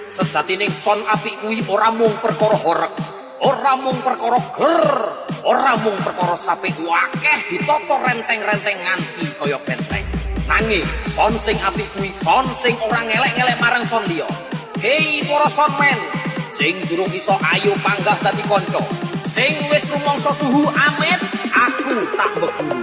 Sejatining son apik kuwi ora mung perkara horeg, ora mung perkara ger, ora mung perkara sapik wakeh ditata renteng-renteng nganti kaya benteng. Nanging son sing apik kuwi son sing ora ngelek-ngelek marang son liya. Hei para sonmen, sing durung iso ayo panggah dadi kanca, sing wis rumangsa suhu amit, aku tak mbebu.